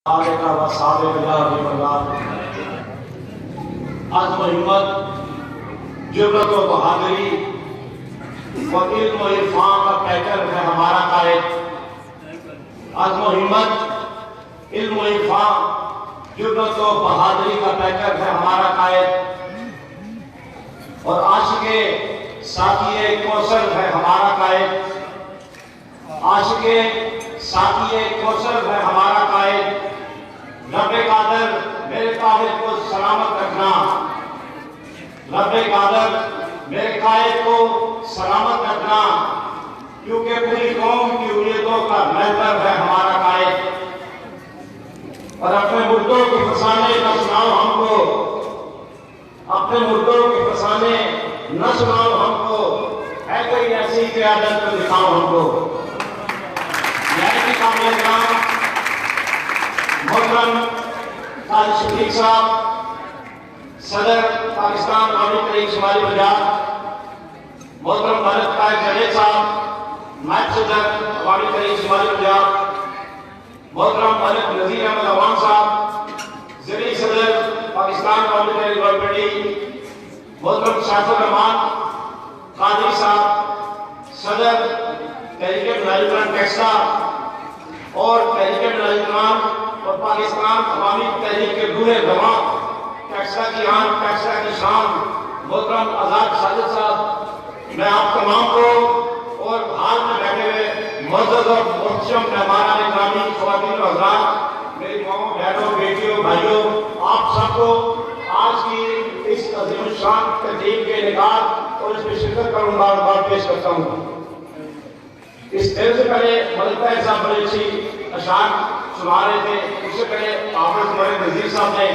عزم و ہمت، جرأت و بہادری اور علم و عرفان کا پیکر ہے ہمارا قائد۔ عزم و ہمت، علم و عرفان، جرأت و بہادری کا پیکر ہے ہمارا قائد، اور عاشق ساقی کوثر ہے ہمارا قائد۔ عاشق ساقی کوثر ہے ہمارا قائد۔ رب قادر میرے قائد کو سلامت رکھنا، رب قادر میرے قائد کو سلامت رکھنا، کیونکہ پوری قوم کی امیدوں کا محور ہے ہمارا قائد۔ اور اپنے مردوں کے فسانے نہ سناؤ ہم کو، اپنے مردوں کے فسانے نہ سناؤ ہم کو، ہے کوئی ایسی قیادت تو دکھاؤ ہم کو۔ محترم قاضی شفیق صاحب، صدر پاکستان عوامی تحریک شمالی پنجاب، محترم بھارت قائد جاوید صاحب، نائب صدر عوامی تحریک شمالی پنجاب، محترم ملک نذیر احمد عوان صاحب، ضلعی صدر پاکستان عوامی تحریک راولپنڈی، محترم شاف الرحمان قادری صاحب، صدر تحریک مظاہرین ٹیکسلا اور تحریک مظاہرین اور پاکستان عوامی تحریک کے روح رواں ٹیکسلا کی آن، ٹیکسلا کی شان، محترم آزاد ساجد صاحب، میں آپ تمام کو اور حال میں بیٹھے ہوئے معزز اور محترم مہمانان گرامی، خواتین و حضرات، میری ماؤں، بہنوں، بیٹیوں، بھائیوں، آپ سب کو آج کی اس عظیم الشان تقریب کے انعقاد اور اس میں شرکت کا مبارکباد پیش کرتا ہوں۔ اس دن سے پہلے ملک طاہر صاحب بڑی اچھی اشعار سنا رہے تھے، اس سے پہلے حافظ ملک نذیر صاحب نے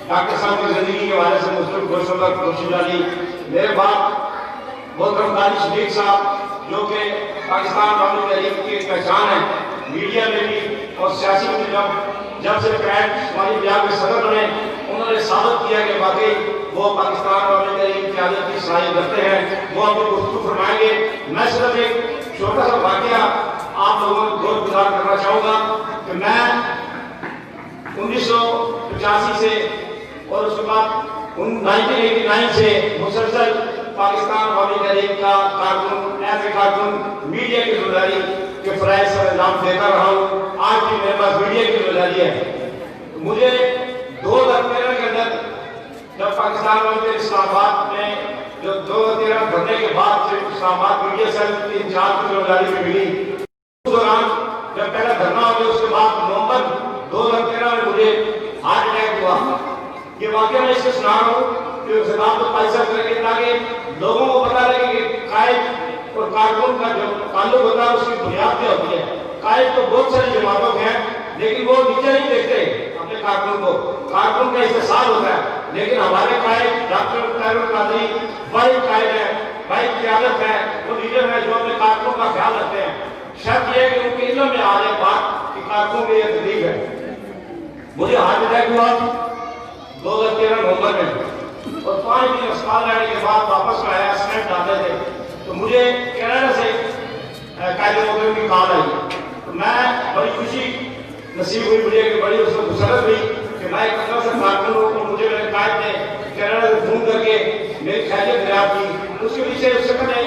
ڈاکٹر صاحب کی زندگی کے حوالے سے مختلف گوشوں پر روشنی ڈالی۔ میرے بعد محترم قاضی شفیق صاحب، جو کہ پاکستان عوامی تحریک کی پہچان ہے، میڈیا میں بھی اور سیاسی میں جب سے قائد شمالی پنجاب کے صدر بنے، انہوں نے ثابت کیا کہ واقعی وہ پاکستان عوامی تحریک کی قیادت کی صلاحیت رکھتے ہیں۔ وہ اپنی گفتگو فرمائیں گے۔ میں صرف ایک چھوٹا سا واقعہ آپ لوگوں کو گزار کرنا چاہوں گا کہ میں 1985 سے اور اس کے بعد 1989 سے مسلسل پاکستان عوامی تحریک کا کارکن، ایسے کارکن میڈیا کی ذمہ داری کے فرائض سر انجام دیتا رہا ہوں۔ آج بھی میرے پاس میڈیا کی ذمہ داری ہے۔ مجھے 2013 کے اندر جب پاکستان عوامی تحریک اسلام آباد میں جو 2013 بھرنے کے بعد سے اسلام آباد میڈیا سیل کی انچارج کی ذمہ داری میں ملی، اس دوران جب پہلا دھرنا ہو گیا، اس کے بعد نومبر 2013 میں مجھے ہارٹ اٹیک ہوا۔ یہ واقعہ میں اس سے سنا رہا ہوں کہ خطاب تو قائد صاحب کریں گے تاکہ لوگوں کو پتہ لگے کہ قائد اور کارکن کا جو تعلق ہوتا ہے اس کی بنیاد کیا ہوتی ہے۔ قائد تو بہت ساری جماعتوں کے ہیں، لیکن وہ نیچے نہیں دیکھتے اپنے کارکن کو، کارکن کا استحصال ہوتا ہے، لیکن ہمارے قائد ڈاکٹر طاہر القادری بڑی قائد ہے، بڑی قیادت ہے، وہ لیڈر ہے جو اپنے کارکنوں کا خیال رکھتے ہیں۔ شرط یہ ہے کہ ان کے علم میں آ جائے بات کہ کارکنوں کی یہ تکلیف ہے۔ مجھے ہارٹ اٹیک ہوا 2013 نومبر میں، اور 5 دن اسپتال رہنے کے بعد واپس میں آیا، اسٹنٹ ڈالتے تھے تو مجھے کینیڈا سے قائد محترم کی کال آئی، تو میں بڑی خوشی نصیب ہوئی مجھے کہ بڑی اس کو مسرت ہوئی کہ میں ایک اکثر سے کارکن ہوں، اور مجھے میرے قائد نے کینیڈا سے فون کر کے میری خیریت دریافت کی۔ اس کے پیچھے اس سے پہلے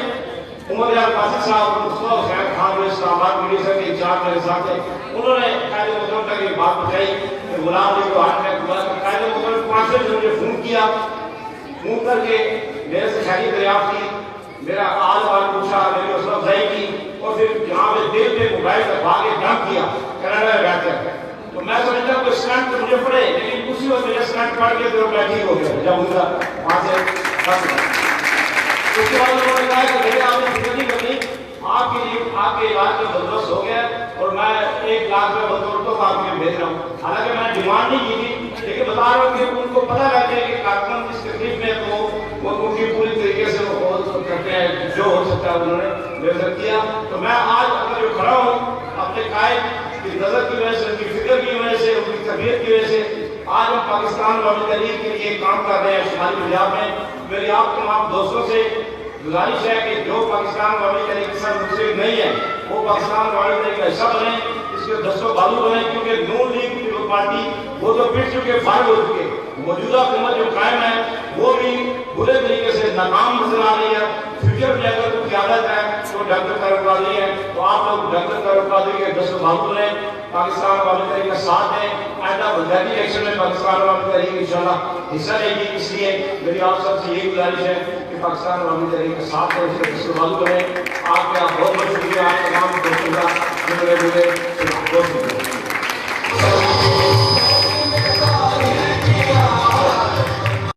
عمر قاصد صاحب، مصطفیٰ حسین خان جو اسلام آباد میڈیا سیل کے انچارج میرے ساتھ تھے، انہوں نے قائد محترم تک یہ بات بتائی کہ غلام علی کو ہارٹ اٹیک ہوا۔ قائد محترم 5 بجے مجھے فون کیا، فون کر کے میرے سے خیریت دریافت کی، میرا حال پوچھا، میری حوصلہ افزائی کی، اور پھر جہاں پہ دل پہ موبائل رکھوا کے جمپ کیا کینیڈا میں بیٹھ کر۔ تو میں سمجھتا ہوں کہ اسٹنٹ تو مجھے پڑے، لیکن اسی وقت میرا اسٹنٹ پڑ کے تو میں ٹھیک ہو گیا جب ان کا وہاں سے بس گیا۔ اس کے بعد انہوں نے کہا کہ میرے آپ نے فکر نہیں کرنی، آپ کے علاج کا بندوبست ہو گیا، اور میں 1 لاکھ روپے بطور کو آپ کے بھیج رہا ہوں۔ حالانکہ میں نے ڈیمانڈ نہیں کی تھی، لیکن بتا رہا ہوں کہ ان کو پتہ لگ گیا کہ کارکن اس تکلیف میں تو وہ ان کی پوری طریقے سے وہ کرتے ہیں، جو ہو سکتا ہے انہوں نے میرے ساتھ کیا۔ تو میں آج اگر جو کھڑا ہوں اپنے قائد کی نظر کی وجہ سے، ان کی فکر کی وجہ سے، ان کی تربیت کی وجہ سے، آج ہم پاکستان عوامی تحریک کے لیے کام کر رہے ہیں شمالی پنجاب میں۔ میری آپ تمام دوستوں سے گزارش ہے کہ جو پاکستان عوامی تحریک کے ساتھ منسلک نہیں ہے وہ پاکستان عوامی تحریک کا حصہ بنے، اس کے دستوں بالو بنے، کیونکہ نون لیگ پارٹی وہ تو پھر چکے فارغ ہو چکے، موجودہ حکومت جو قائم ہے وہ بھی برے طریقے سے ناکام نظر آ رہی ہے. فیوچر میں اگر کوئی قیادت ہے تو ڈاکٹر فاروق قادری ہے، تو آپ لوگ ڈاکٹر فاروق قادری کے دست و بازو رہیں، پاکستان عوامی تحریک کا ساتھ دیں. آئندہ بلدیاتی الیکشن میں پاکستان عوامی تحریک انشاءاللہ حصہ لے گی. اس لیے میری آپ سب سے یہی گزارش ہے کہ پاکستان عوامی تحریک کا ساتھ دیں، اس کا دست و بازو رہیں. آپ کا بہت بہت شکریہ.